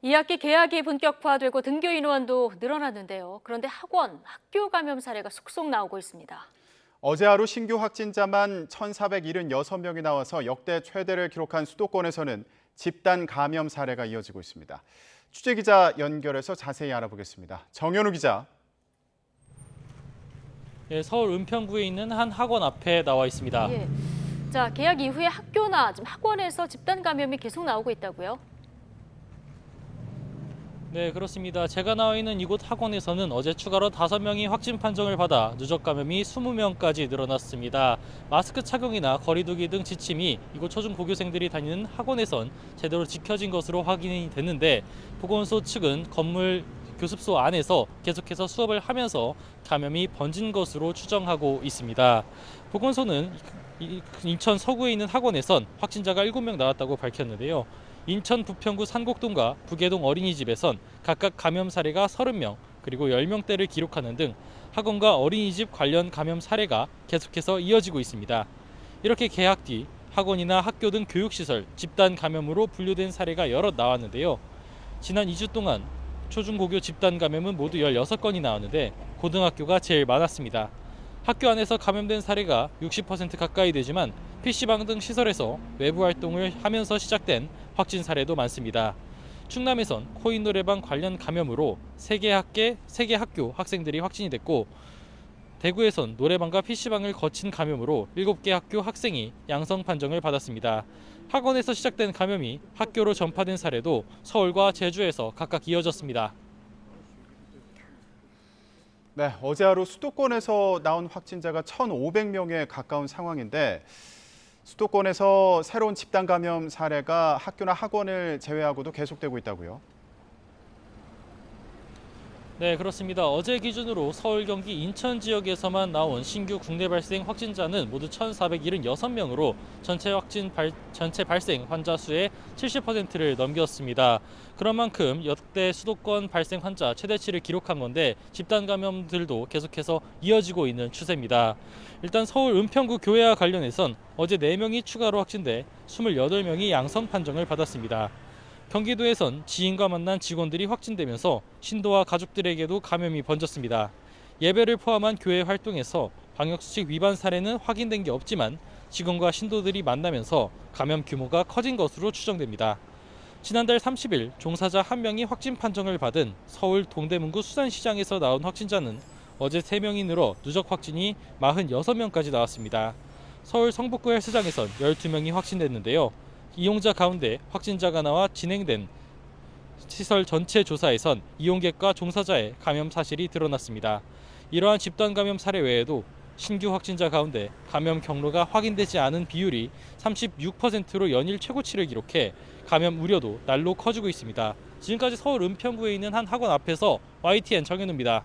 2학기 개학이 본격화되고 등교 인원도 늘어났는데요. 그런데 학원, 학교 감염 사례가 속속 나오고 있습니다. 어제 하루 신규 확진자만 1,476명이 나와서 역대 최대를 기록한 수도권에서는 집단 감염 사례가 이어지고 있습니다. 취재기자 연결해서 자세히 알아보겠습니다. 정현우 기자. 네, 서울 은평구에 있는 한 학원 앞에 나와 있습니다. 예. 자, 개학 이후에 학교나 지금 학원에서 집단 감염이 계속 나오고 있다고요? 네, 그렇습니다. 제가 나와 있는 이곳 학원에서는 어제 추가로 5명이 확진 판정을 받아 누적 감염이 20명까지 늘어났습니다. 마스크 착용이나 거리 두기 등 지침이 이곳 초중고교생들이 다니는 학원에선 제대로 지켜진 것으로 확인이 됐는데 보건소 측은 건물 교습소 안에서 계속해서 수업을 하면서 감염이 번진 것으로 추정하고 있습니다. 보건소는 인천 서구에 있는 학원에선 확진자가 7명 나왔다고 밝혔는데요. 인천 부평구 산곡동과 부계동 어린이집에선 각각 감염 사례가 30명, 그리고 10명대를 기록하는 등 학원과 어린이집 관련 감염 사례가 계속해서 이어지고 있습니다. 이렇게 개학 뒤 학원이나 학교 등 교육시설 집단 감염으로 분류된 사례가 여럿 나왔는데요. 지난 2주 동안 초중고교 집단 감염은 모두 16건이 나왔는데 고등학교가 제일 많았습니다. 학교 안에서 감염된 사례가 60% 가까이 되지만 PC방 등 시설에서 외부 활동을 하면서 시작된 확진 사례도 많습니다. 충남에선 코인 노래방 관련 감염으로 3개 학교 학생들이 확진이 됐고 대구에선 노래방과 PC방을 거친 감염으로 7개 학교 학생이 양성 판정을 받았습니다. 학원에서 시작된 감염이 학교로 전파된 사례도 서울과 제주에서 각각 이어졌습니다. 네, 어제 하루 수도권에서 나온 확진자가 1,500명에 가까운 상황인데 수도권에서 새로운 집단 감염 사례가 학교나 학원을 제외하고도 계속되고 있다고요? 네, 그렇습니다. 어제 기준으로 서울, 경기, 인천 지역에서만 나온 신규 국내 발생 확진자는 모두 1,476명으로 전체 발생 환자 수의 70%를 넘겼습니다. 그런 만큼 역대 수도권 발생 환자 최대치를 기록한 건데 집단 감염들도 계속해서 이어지고 있는 추세입니다. 일단 서울 은평구 교회와 관련해선 어제 4명이 추가로 확진돼 28명이 양성 판정을 받았습니다. 경기도에선 지인과 만난 직원들이 확진되면서 신도와 가족들에게도 감염이 번졌습니다. 예배를 포함한 교회 활동에서 방역수칙 위반 사례는 확인된 게 없지만 직원과 신도들이 만나면서 감염 규모가 커진 것으로 추정됩니다. 지난달 30일 종사자 1명이 확진 판정을 받은 서울 동대문구 수산시장에서 나온 확진자는 어제 3명이 늘어 누적 확진이 46명까지 나왔습니다. 서울 성북구 헬스장에선 12명이 확진됐는데요. 이용자 가운데 확진자가 나와 진행된 시설 전체 조사에선 이용객과 종사자의 감염 사실이 드러났습니다. 이러한 집단 감염 사례 외에도 신규 확진자 가운데 감염 경로가 확인되지 않은 비율이 36%로 연일 최고치를 기록해 감염 우려도 날로 커지고 있습니다. 지금까지 서울 은평구에 있는 한 학원 앞에서 YTN 정현우입니다.